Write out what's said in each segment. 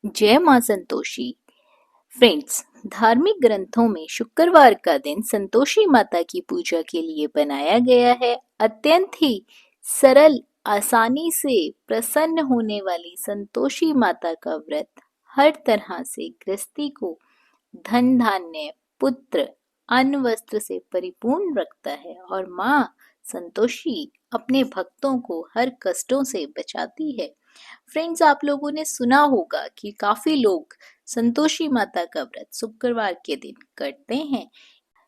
जय मां संतोषी। फ्रेंड्स, धार्मिक ग्रंथों में शुक्रवार का दिन संतोषी माता की पूजा के लिए बनाया गया है। अत्यंत ही सरल, आसानी से प्रसन्न होने वाली संतोषी माता का व्रत हर तरह से गृहस्थी को धन धान्य, पुत्र, अन्न वस्त्र से परिपूर्ण रखता है और माँ संतोषी अपने भक्तों को हर कष्टों से बचाती है। फ्रेंड्स, आप लोगों ने सुना होगा कि काफी लोग संतोषी माता का व्रत शुक्रवार के दिन करते हैं।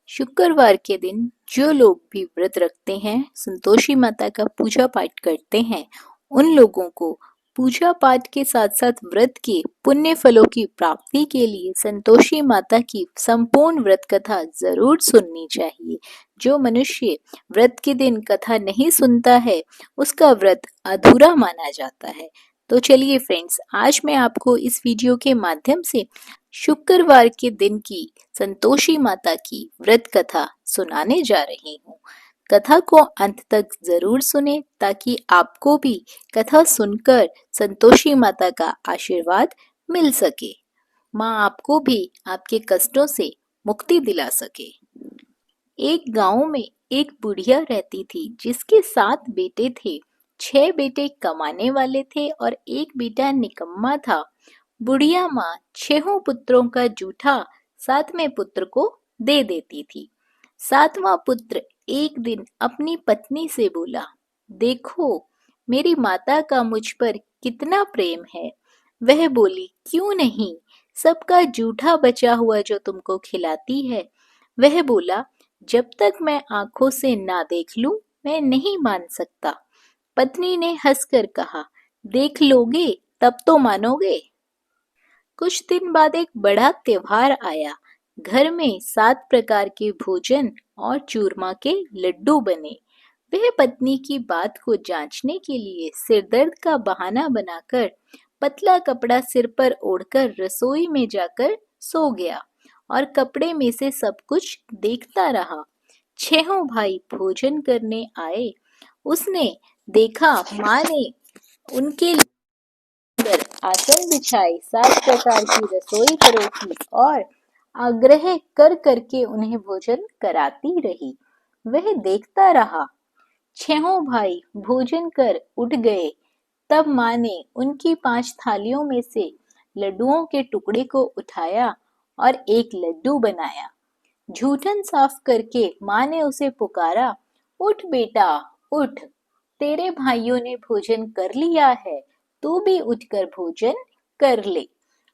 शुक्रवार के दिन जो लोग भी व्रत रखते हैं, संतोषी माता का पूजा पाठ करते हैं, उन लोगों को पूजा पाठ के साथ साथ व्रत के पुण्य फलों की प्राप्ति के लिए संतोषी माता की संपूर्ण व्रत कथा जरूर सुननी चाहिए। जो मनुष्य व्रत के दिन कथा नहीं सुनता है, उसका व्रत अधूरा माना जाता है। तो चलिए फ्रेंड्स, आज मैं आपको इस वीडियो के माध्यम से शुक्रवार के दिन की संतोषी माता की व्रत कथा सुनाने जा रही हूँ। कथा को अंत तक जरूर सुने ताकि आपको भी कथा सुनकर संतोषी माता का आशीर्वाद मिल सके, माँ आपको भी आपके कष्टों से मुक्ति दिला सके। एक गांव में एक बुढ़िया रहती थी जिसके 7 बेटे थे। 6 बेटे कमाने वाले थे और एक बेटा निकम्मा था। बुढ़िया माँ 6 पुत्रों का जूठा 7वें पुत्र को दे देती थी। 7वां पुत्र एक दिन अपनी पत्नी से बोला, देखो मेरी माता का मुझ पर कितना प्रेम है। वह बोली, क्यों नहीं, सबका जूठा बचा हुआ जो तुमको खिलाती है। वह बोला, जब तक मैं आंखों से ना देख लूं, मैं नहीं मान सकता। पत्नी ने हंसकर कहा, देख लोगे तब तो मानोगे। कुछ दिन बाद एक बड़ा त्योहार आया। घर में 7 प्रकार के भोजन और चूरमा के लड्डू बने। वह पत्नी की बात को जांचने के लिए सिरदर्द का बहाना बनाकर पतला कपड़ा सिर पर ओढ़कर रसोई में जाकर सो गया और कपड़े में से सब कुछ देखता रहा। 6 भाई भोजन करने आए। उसने देखा माँ ने उनके पर आसन बिछाए, 7 प्रकार की रसोई परोसी और आग्रह कर करके उन्हें भोजन कराती रही। वह देखता रहा। 6 भाई भोजन कर उठ गए। तब माँ ने उनकी 5 थालियों में से लड्डुओं के टुकड़े को उठाया और एक लड्डू बनाया। जूठन साफ करके माँ ने उसे पुकारा, उठ बेटा उठ, तेरे भाइयों ने भोजन कर लिया है, तू भी उठकर भोजन कर ले।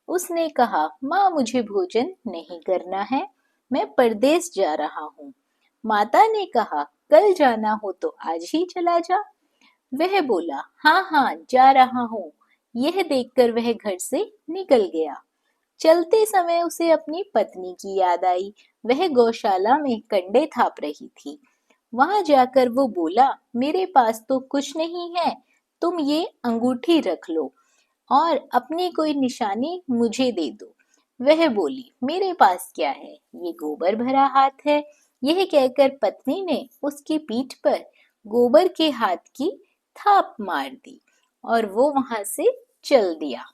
उसने कहा, माँ मुझे भोजन नहीं करना है, मैं परदेस जा रहा हूँ। माता ने कहा, कल जाना हो तो आज ही चला जा। वह बोला, हाँ हाँ जा रहा हूँ। यह देखकर वह घर से निकल गया। चलते समय उसे अपनी पत्नी की याद आई। वह गौशाला में कंडे थाप रही थी। वहां जाकर वो बोला, मेरे पास तो कुछ नहीं है, तुम ये अंगूठी रख लो और अपनी कोई निशानी मुझे दे दो। वह बोली, मेरे पास क्या है, ये गोबर भरा हाथ है। यह कहकर पत्नी ने उसकी पीठ पर गोबर के हाथ की थाप मार दी और वो वहां से चल दिया।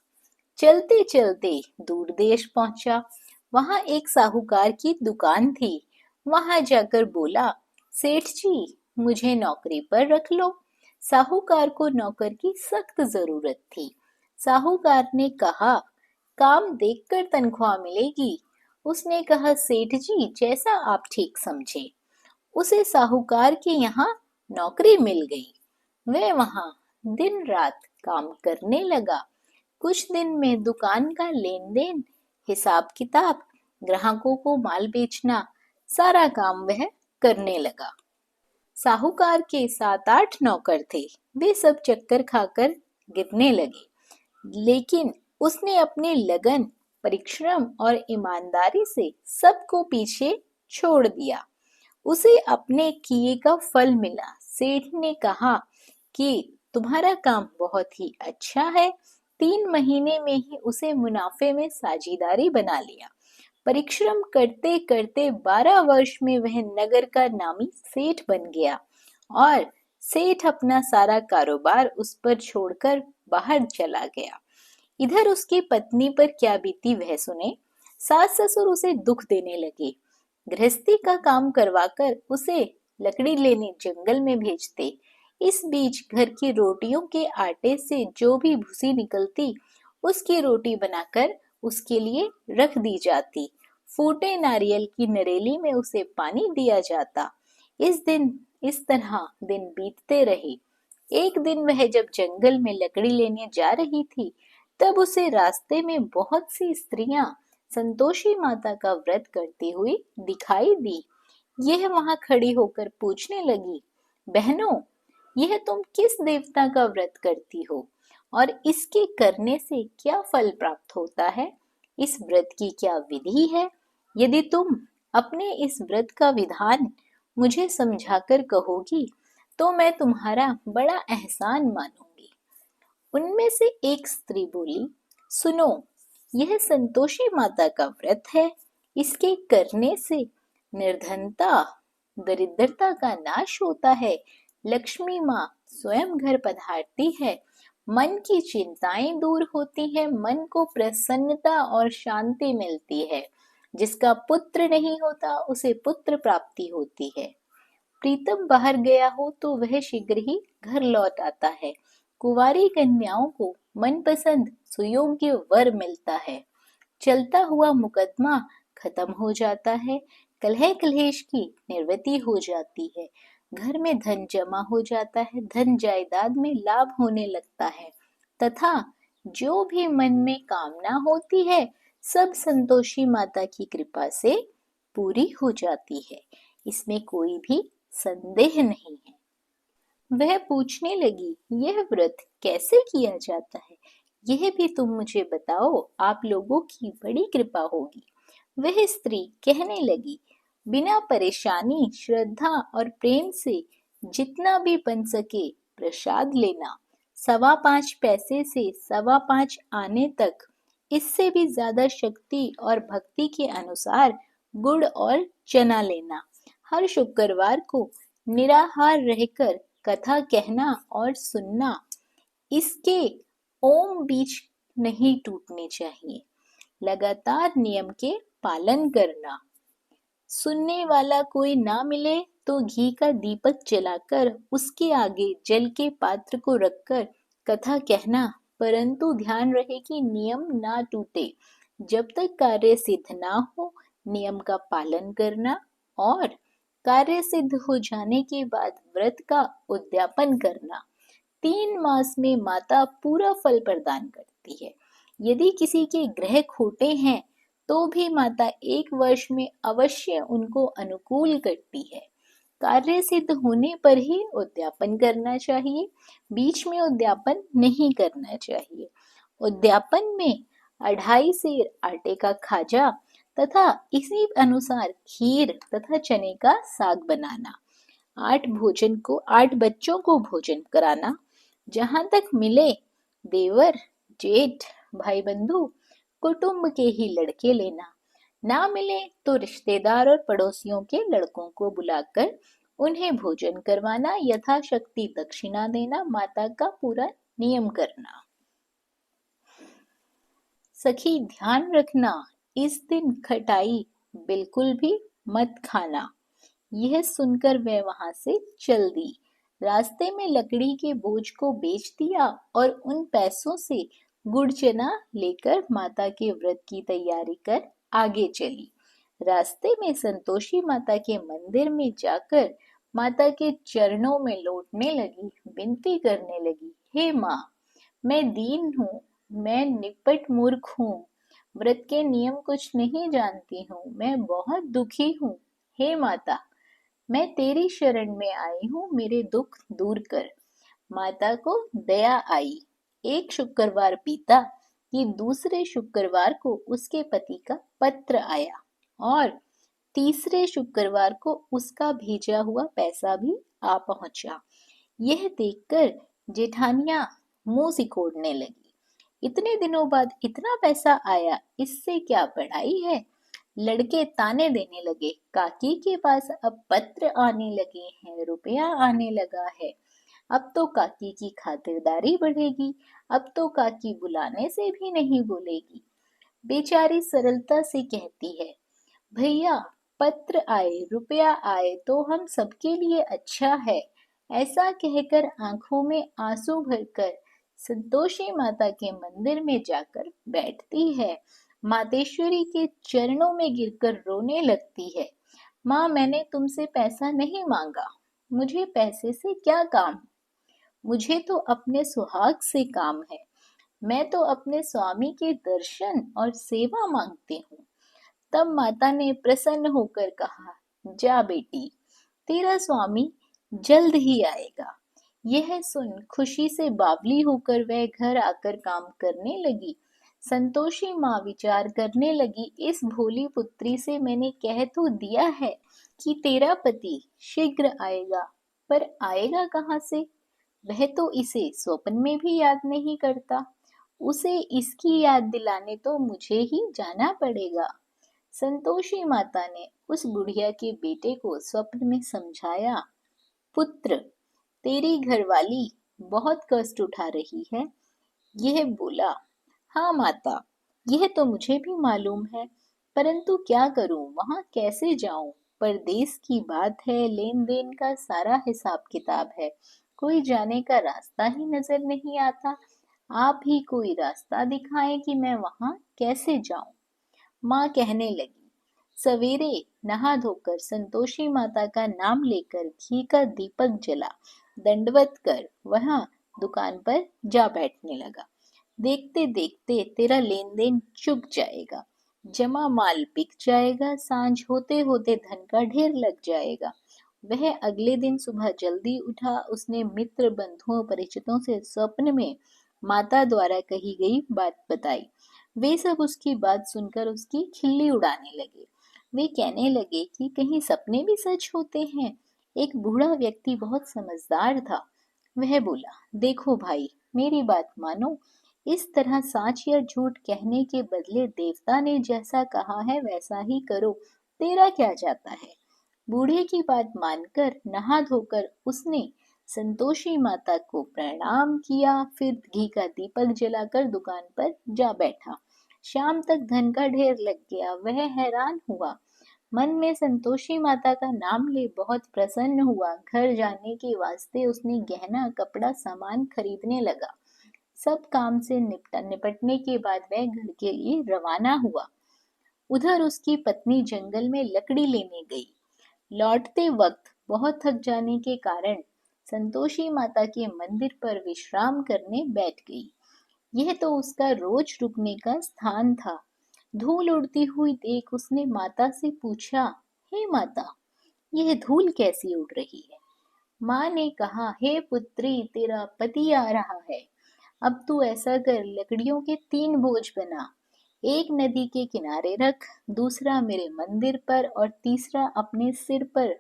चलते चलते दूर देश पहुंचा। वहां एक साहूकार की दुकान थी। वहां जाकर बोला, सेठ जी मुझे नौकरी पर रख लो। साहूकार को नौकर की सख्त जरूरत थी। साहूकार ने कहा, काम देखकर तनख्वाह मिलेगी। उसने कहा, सेठ जी जैसा आप ठीक समझे। उसे साहूकार के यहाँ नौकरी मिल गई। वह वहां दिन रात काम करने लगा। कुछ दिन में दुकान का लेन देन, हिसाब किताब, ग्राहकों को माल बेचना, सारा काम वह करने लगा। साहूकार के 7-8 नौकर थे। वे सब चक्कर खाकर गिरने लगे, लेकिन उसने अपने लगन, परिश्रम और ईमानदारी से सबको पीछे छोड़ दिया। उसे अपने किए का फल मिला। सेठ ने कहा कि तुम्हारा काम बहुत ही अच्छा है। 3 महीने में ही उसे मुनाफे में साझेदारी बना लिया। परिश्रम करते करते 12 वर्ष में वह नगर का नामी सेठ बन गया और सेठ अपना सारा कारोबार उस पर छोड़कर बाहर चला गया। इधर उसकी पत्नी पर क्या बीती वह सुने। सास ससुर उसे दुख देने लगे, गृहस्थी का काम करवाकर उसे लकड़ी लेने जंगल में भेजते। इस बीच घर की रोटियों के आटे से जो भी भूसी निकलती, उसकी रोटी बनाकर उसके लिए रख दी जाती। फूटे नारियल की नरेली में उसे पानी दिया जाता। इस तरह दिन बीतते रहे। एक दिन वह जब जंगल में लकड़ी लेने जा रही थी, तब उसे रास्ते में बहुत सी स्त्रियां संतोषी माता का व्रत करती हुई दिखाई दी। यह वहां खड़ी होकर पूछने लगी, बहनों, यह तुम किस देवता का व्रत करती हो और इसके करने से क्या फल प्राप्त होता है? इस व्रत की क्या विधि है? यदि तुम अपने इस व्रत का विधान मुझे समझाकर कहोगी, तो मैं तुम्हारा बड़ा एहसान मानूंगी। उनमें से एक स्त्री बोली, सुनो, यह संतोषी माता का व्रत है। इसके करने से निर्धनता, दरिद्रता का नाश होता है। लक्ष्मी माँ स्वयं घर पधारती है। मन की चिंताएं दूर होती है, मन को प्रसन्नता और शांति मिलती है। जिसका पुत्र नहीं होता, उसे पुत्र प्राप्ति होती है। प्रीतम बाहर गया हो तो वह शीघ्र ही घर लौट आता है। कुंवारी कन्याओं को मनपसंद सुयोग्य वर मिलता है। चलता हुआ मुकदमा खत्म हो जाता है। कलह कलेश की निवृत्ति हो जाती है। घर में धन जमा हो जाता है। धन जायदाद में लाभ होने लगता है तथा जो भी मन में कामना होती है, सब संतोषी माता की कृपा से पूरी हो जाती है। इसमें कोई भी संदेह नहीं है। वह पूछने लगी, यह व्रत कैसे किया जाता है? यह भी तुम मुझे बताओ, आप लोगों की बड़ी कृपा होगी। वह स्त्री कहने लगी, बिना परेशानी, श्रद्धा और प्रेम से जितना भी बन सके प्रसाद लेना। 5.25 पैसे से 5.25 आने तक, इससे भी ज्यादा शक्ति और भक्ति के अनुसार गुड़ और चना लेना। हर शुक्रवार को निराहार रहकर कथा कहना और सुनना। इसके ओम बीच नहीं टूटने चाहिए। लगातार नियम के पालन करना। सुनने वाला कोई ना मिले तो घी का दीपक जलाकर उसके आगे जल के पात्र को रखकर कथा कहना, परंतु ध्यान रहे कि नियम ना टूटे। जब तक कार्य सिद्ध ना हो, नियम का पालन करना और कार्य सिद्ध हो जाने के बाद व्रत का उद्यापन करना। 3 मास में माता पूरा फल प्रदान करती है। यदि किसी के ग्रह खोटे हैं तो भी माता 1 वर्ष में अवश्य उनको अनुकूल करती है। कार्य सिद्ध होने पर ही उद्यापन करना चाहिए, बीच में उद्यापन नहीं करना चाहिए। उद्यापन में 2.5 सेर आटे का खाजा तथा इसी अनुसार खीर तथा चने का साग बनाना। 8 बच्चों को भोजन कराना। जहां तक मिले देवर, जेठ, भाई बंधु, कुटुंब के ही लड़के लेना। ना मिले तो रिश्तेदार और पड़ोसियों के लड़कों को बुलाकर उन्हें भोजन करवाना, यथाशक्ति दक्षिणा देना, माता का पूरा नियम करना। सखी ध्यान रखना, इस दिन खटाई बिल्कुल भी मत खाना। यह सुनकर वह वहां से चल दी। रास्ते में लकड़ी के बोझ को बेच दिया और उन पैसों से गुड़ चना लेकर माता के व्रत की तैयारी कर आगे चली। रास्ते में संतोषी माता के मंदिर में जाकर माता के चरणों में लौटने लगी, विनती करने लगी, हे माँ, मैं दीन हूँ, मैं निपट मूर्ख हूँ, व्रत के नियम कुछ नहीं जानती हूँ, मैं बहुत दुखी हूँ। हे माता, मैं तेरी शरण में आई हूँ, मेरे दुख दूर कर। माता को दया आई। एक शुक्रवार बीता कि दूसरे शुक्रवार को उसके पति का पत्र आया और तीसरे शुक्रवार को उसका भेजा हुआ पैसा भी आ पहुंचा। यह देखकर जेठानियां मुंह सिकोड़ने लगी। इतने दिनों बाद इतना पैसा आया, इससे क्या बढ़ाई है? लड़के ताने देने लगे, काकी के पास अब पत्र आने लगे हैं, रुपया आने लगा है। अब तो काकी की खातिरदारी बढ़ेगी, अब तो काकी बुलाने से भी नहीं बोलेगी। बेचारी सरलता से कहती है, भैया पत्र आए रुपया आए तो हम सबके लिए अच्छा है। ऐसा कहकर आंखों में आंसू भरकर संतोषी माता के मंदिर में जाकर बैठती है। मातेश्वरी के चरणों में गिरकर रोने लगती है। माँ, मैंने तुमसे पैसा नहीं मांगा, मुझे पैसे से क्या काम, मुझे तो अपने सुहाग से काम है। मैं तो अपने स्वामी के दर्शन और सेवा मांगती हूँ। तब माता ने प्रसन्न होकर कहा, जा बेटी, तेरा स्वामी जल्द ही आएगा। यह सुन खुशी से बावली होकर वह घर आकर काम करने लगी। संतोषी माँ विचार करने लगी, इस भोली पुत्री से मैंने कह तो दिया है कि तेरा पति शीघ्र आएगा, पर आएगा कहाँ से? वह तो इसे स्वप्न में भी याद नहीं करता। उसे इसकी याद दिलाने तो मुझे ही जाना पड़ेगा। संतोषी माता ने उस बुढ़िया के बेटे को स्वप्न में समझाया, पुत्र, तेरी घरवाली बहुत कष्ट उठा रही है। यह बोला, हाँ माता, यह तो मुझे भी मालूम है, परंतु क्या करूं, वहां कैसे जाऊं? परदेश की बात है, लेन देन का सारा हिसाब किताब है, कोई जाने का रास्ता ही नजर नहीं आता। आप ही कोई रास्ता दिखाएं कि मैं वहां कैसे जाऊं। माँ कहने लगी, सवेरे नहा धोकर संतोषी माता का नाम लेकर घी का दीपक जला दंडवत कर वहां दुकान पर जा बैठने लगा। देखते देखते तेरा लेन देन चुक जाएगा, जमा माल बिक जाएगा, सांझ होते होते धन का ढेर लग जाएगा। वह अगले दिन सुबह जल्दी उठा। उसने मित्र बंधुओं परिचितों से स्वप्न में माता द्वारा कही गई बात बताई। वे सब उसकी बात सुनकर उसकी खिल्ली उड़ाने लगे। वे कहने लगे कि कहीं सपने भी सच होते हैं। एक बूढ़ा व्यक्ति बहुत समझदार था। वह बोला, देखो भाई, मेरी बात मानो, इस तरह साच या झूठ कहने के बदले देवता ने जैसा कहा है वैसा ही करो, तेरा क्या जाता है। बूढ़े की बात मानकर नहा धोकर उसने संतोषी माता को प्रणाम किया, फिर घी का दीपक जलाकर दुकान पर जा बैठा। शाम तक धन का ढेर लग गया। वह हैरान हुआ, मन में संतोषी माता का नाम ले बहुत प्रसन्न हुआ। घर जाने के वास्ते उसने गहना कपड़ा सामान खरीदने लगा। सब काम से निपटने के बाद वह घर के लिए रवाना हुआ। उधर उसकी पत्नी जंगल में लकड़ी लेने गई। लौटते वक्त बहुत थक जाने के कारण संतोषी माता के मंदिर पर विश्राम करने बैठ गई। यह तो उसका रोज रुकने का स्थान था। धूल उड़ती हुई देख उसने माता से पूछा, हे माता, यह धूल कैसी उड़ रही है? माँ ने कहा, हे पुत्री, तेरा पति आ रहा है। अब तू ऐसा कर, लकड़ियों के 3 बोझ बना, एक नदी के किनारे रख, दूसरा मेरे मंदिर पर और तीसरा अपने सिर पर।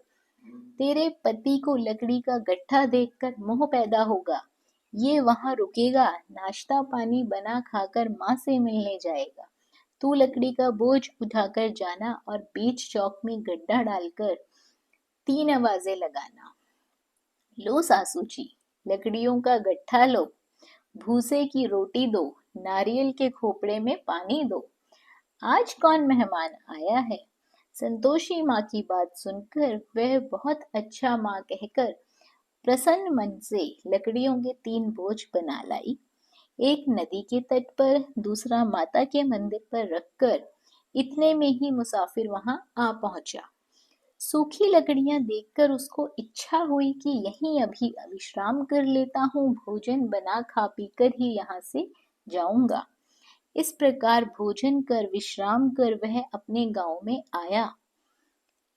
तेरे पति को लकड़ी का गट्ठा देखकर मोह पैदा होगा। ये वहां रुकेगा, नाश्ता पानी बना खाकर माँ से मिलने जाएगा। तू लकड़ी का बोझ उठाकर जाना और बीच चौक में गड्ढा डालकर 3 आवाजें लगाना। लो सासू जी, लकड़ियों का गट्ठा लो, भूसे की रोटी दो, नारियल के खोपड़े में पानी दो। आज कौन मेहमान आया है? संतोषी माँ की बात सुनकर वह बहुत अच्छा माँ कहकर प्रसन्न मन से लकड़ियों के 3 बोझ बना लाई। एक नदी के तट पर, दूसरा माता के मंदिर पर रखकर इतने में ही मुसाफिर वहां आ पहुंचा। सूखी लकड़ियां देखकर उसको इच्छा हुई कि यहीं अभी विश्राम कर लेता हूँ, भोजन बना खा पीकर ही यहाँ से जाऊंगा। इस प्रकार भोजन कर विश्राम कर वह अपने गांव में आया।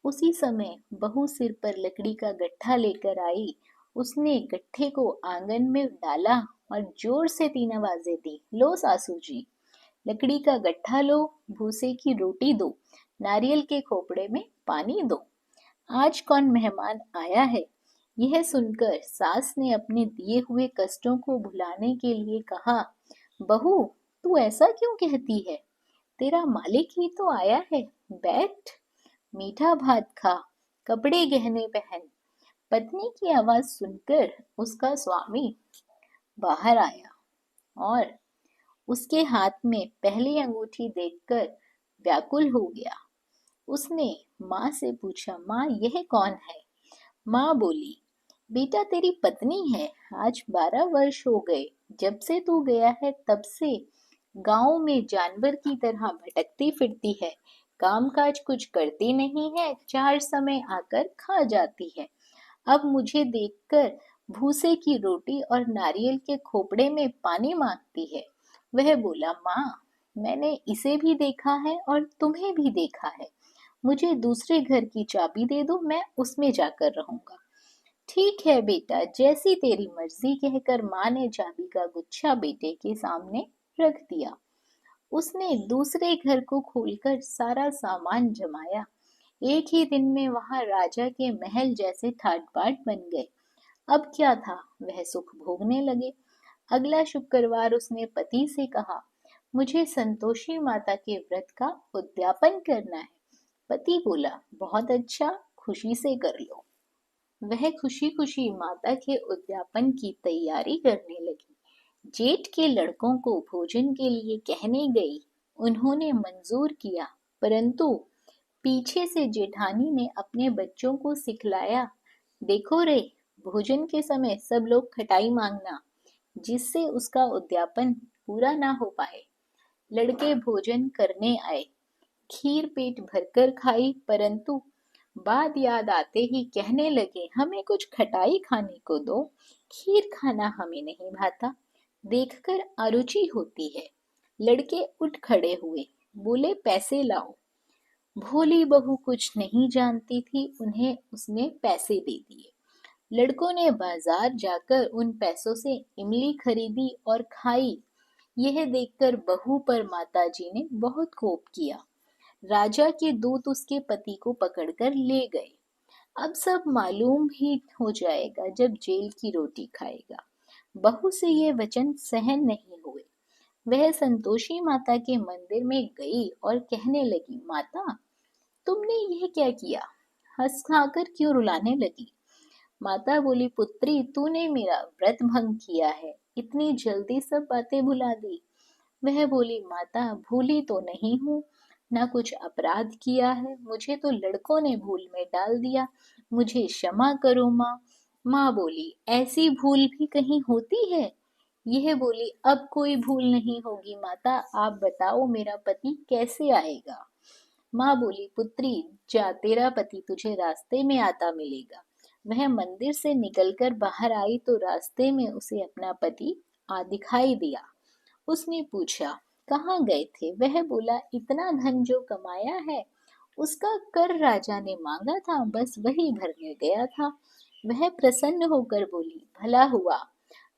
उसी समय बहू सिर पर लकड़ी का गट्ठा लेकर आई। उसने गट्ठे को आंगन में डाला और जोर से 3 आवाजें दी। लो सासू जी, लकड़ी का गट्ठा लो, भूसे की रोटी दो, नारियल के खोपड़े में पानी दो। आज कौन मेहमान आया है? यह सुनकर सास ने अपने दिए हुए कष्टों को भुलाने के लिए कहा, बहू, तू ऐसा क्यों कहती है? तेरा मालिक ही तो आया है। बैठ, मीठा भात खा, कपड़े गहने पहन, पत्नी की आवाज सुनकर उसका स्वामी बाहर आया और उसके हाथ में पहली अंगूठी देखकर व्याकुल हो गया। उसने माँ से पूछा, माँ यह कौन है? माँ बोली, बेटा तेरी पत्नी है। आज 12 वर्ष हो गए जब से तू गया है, तब से गांव में जानवर की तरह भटकती फिरती है। काम काज कुछ करती नहीं है, चार समय आकर खा जाती है। अब मुझे देखकर भूसे की रोटी और नारियल के खोपड़े में पानी मांगती है। वह बोला, माँ मैंने इसे भी देखा है और तुम्हें भी देखा है। मुझे दूसरे घर की चाबी दे दो, मैं उसमें जाकर रहूंगा। ठीक है बेटा, जैसी तेरी मर्जी, कहकर माँ ने चाबी का गुच्छा बेटे के सामने रख दिया। उसने दूसरे घर को खोलकर सारा सामान जमाया। एक ही दिन में वहां राजा के महल जैसे ठाट बाट बन गए। अब क्या था, वह सुख भोगने लगे। अगला शुक्रवार उसने पति से कहा, मुझे संतोषी माता के व्रत का उद्यापन करना है। पति बोला, बहुत अच्छा, खुशी से कर लो। वह खुशी खुशी माता के उद्यापन की तैयारी करने लगी। जेठ के लड़कों को भोजन के लिए कहने गई। उन्होंने मंजूर किया, परंतु पीछे से जेठानी ने अपने बच्चों को सिखलाया, देखो रे, भोजन के समय सब लोग खटाई मांगना, जिससे उसका उद्यापन पूरा ना हो पाए। लड़के भोजन करने आए। खीर पेट भरकर खाई, परंतु बात याद आते ही कहने लगे, हमें कुछ खटाई खाने को दो, खीर खाना हमें नहीं भाता, देखकर अरुचि होती है। लड़के उठ खड़े हुए, बोले, पैसे लाओ। भोली बहू कुछ नहीं जानती थी, उन्हें उसने पैसे दे दिए। लड़कों ने बाजार जाकर उन पैसों से इमली खरीदी और खाई। यह देखकर बहू पर माताजी ने बहुत कोप किया। राजा के दूत उसके पति को पकड़कर ले गए। अब सब मालूम ही हो जाएगा जब जेल की रोटी खाएगा। बहू से ये वचन सहन नहीं हुए। वह संतोषी माता के मंदिर में गई और कहने लगी, माता तुमने यह क्या किया? हंस खाकर क्यों रुलाने लगी? माता बोली, पुत्री तूने मेरा व्रत भंग किया है, इतनी जल्दी सब बातें भुला दी। वह बोली, माता भूली तो नहीं हूँ, ना कुछ अपराध किया है, मुझे तो लड़कों ने भूल में डाल दिया, मुझे क्षमा करो माँ। माँ बोली, ऐसी भूल भी कहीं होती है? यह बोली, अब कोई भूल नहीं होगी माता, आप बताओ मेरा पति कैसे आएगा? माँ बोली, पुत्री जा, तेरा पति तुझे रास्ते में आता मिलेगा। वह मंदिर से निकलकर बाहर आई तो रास्ते में उसे अपना पति आ दिखाई दिया। उसने पूछा, कहाँ गए थे? वह बोला, इतना धन जो कमाया है उसका कर राजा ने मांगा था, बस वही भरने गया था। वह प्रसन्न होकर बोली, भला हुआ,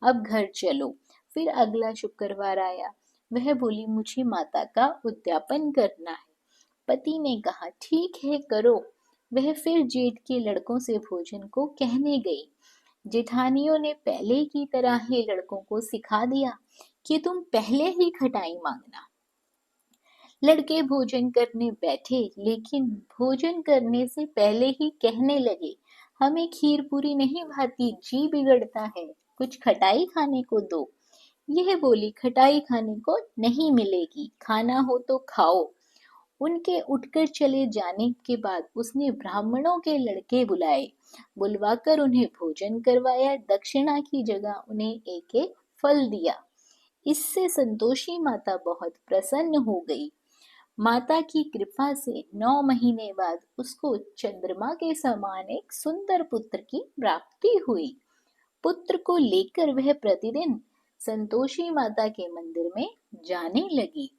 अब घर चलो। फिर अगला शुक्रवार आया। वह बोली, मुझे माता का उद्यापन करना है। पति ने कहा, ठीक है करो। वह फिर जेठ के लड़कों से भोजन को कहने गई। जेठानियों ने पहले की तरह ही लड़कों को सिखा दिया कि तुम पहले ही खटाई मांगना। लड़के भोजन करने बैठे, लेकिन भोजन करने से पहले ही कहने लगे, हमें खीर पूरी नहीं भाती, जी बिगड़ता है, कुछ खटाई खाने को दो। यह बोली, खटाई खाने को नहीं मिलेगी, खाना हो तो खाओ। उनके उठकर चले जाने के बाद उसने ब्राह्मणों के लड़के बुलाए। बुलवाकर उन्हें भोजन करवाया, दक्षिणा की जगह उन्हें एक एक फल दिया। इससे संतोषी माता बहुत प्रसन्न हो गई। माता की कृपा से 9 महीने बाद उसको चंद्रमा के समान एक सुंदर पुत्र की प्राप्ति हुई। पुत्र को लेकर वह प्रतिदिन संतोषी माता के मंदिर में जाने लगी।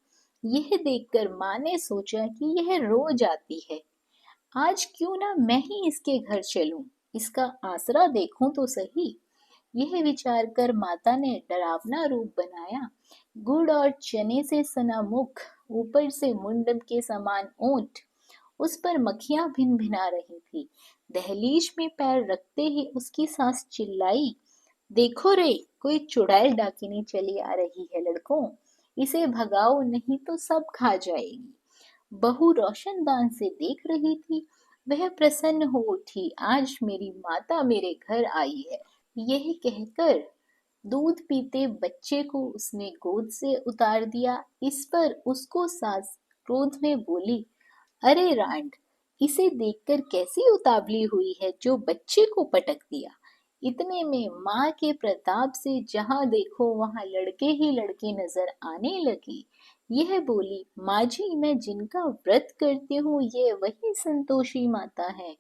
यह देखकर माँ ने सोचा कि यह रोज आती है, आज क्यों ना मैं ही इसके घर चलूं, इसका आसरा देखूं तो सही। यह विचार कर माता ने डरावना रूप बनाया। गुड़ और चने से सना मुख, ऊपर से मुंडम के समान ओंठ, उस पर मक्खियां भिन भिना रही थी। दहलीज में पैर रखते ही उसकी सास चिल्लाई, देखो रे, कोई चुड़ैल डाकिनी चली आ रही है लड़कों, इसे भगाओ नहीं तो सब खा जाएगी। बहू रोशनदान से देख रही थी। वह प्रसन्न हो उठी, आज मेरी माता मेरे घर आई है। यही कहकर दूध पीते बच्चे को उसने गोद से उतार दिया। इस पर उसको सास क्रोध में बोली, अरे रांड, इसे देखकर कैसी उतावली हुई है जो बच्चे को पटक दिया। इतने में माँ के प्रताप से जहाँ देखो वहाँ लड़के ही लड़के नजर आने लगे। यह बोली, माँ जी, मैं जिनका व्रत करती हूँ ये वही संतोषी माता है।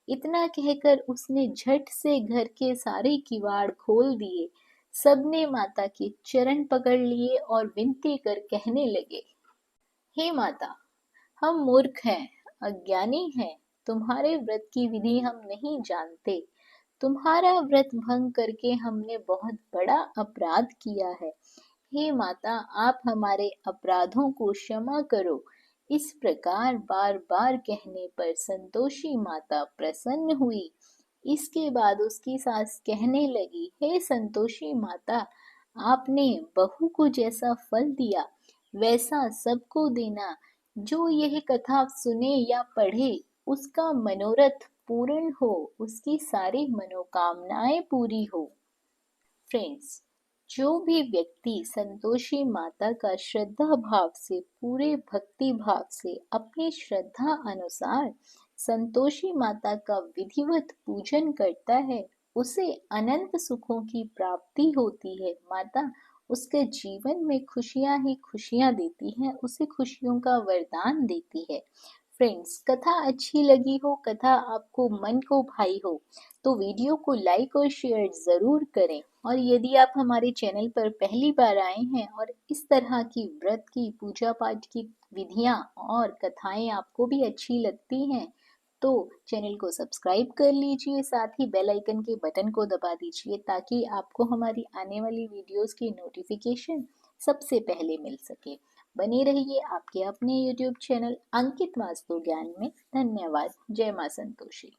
इतना कहकर उसने झट से घर के सारे किवाड़ खोल दिए। सबने माता के चरण पकड़ लिए और विनती कर कहने लगे, हे माता, हम मूर्ख हैं, अज्ञानी हैं, तुम्हारे व्रत की विधि हम नहीं जानते। तुम्हारा व्रत भंग करके हमने बहुत बड़ा अपराध किया है। हे माता, आप हमारे अपराधों को क्षमा करो। इस प्रकार बार बार कहने पर संतोषी माता प्रसन्न हुई। इसके बाद उसकी सास कहने लगी, हे संतोषी माता, आपने बहू को जैसा फल दिया वैसा सबको देना। जो यह कथा सुने या पढ़े उसका मनोरथ पूर्ण हो, उसकी सारी मनोकामनाएं पूरी हो। फ्रेंड्स, जो भी व्यक्ति संतोषी माता का श्रद्धा भाव से, पूरे भक्ति भाव से, अपनी श्रद्धा अनुसार संतोषी माता का विधिवत पूजन करता है, उसे अनंत सुखों की प्राप्ति होती है। माता उसके जीवन में खुशियां ही खुशियां देती है, उसे खुशियों का वरदान देती है। फ्रेंड्स, कथा अच्छी लगी हो, कथा आपको मन को भाई हो, तो वीडियो को लाइक और शेयर ज़रूर करें। और यदि आप हमारे चैनल पर पहली बार आए हैं और इस तरह की व्रत की, पूजा पाठ की विधियां और कथाएं आपको भी अच्छी लगती हैं, तो चैनल को सब्सक्राइब कर लीजिए, साथ ही बेल आइकन के बटन को दबा दीजिए ताकि आपको हमारी आने वाली वीडियोस की नोटिफिकेशन सबसे पहले मिल सके। बने रहिए आपके अपने YouTube चैनल अंकित वास्तु ज्ञान में। धन्यवाद। जय मां संतोषी।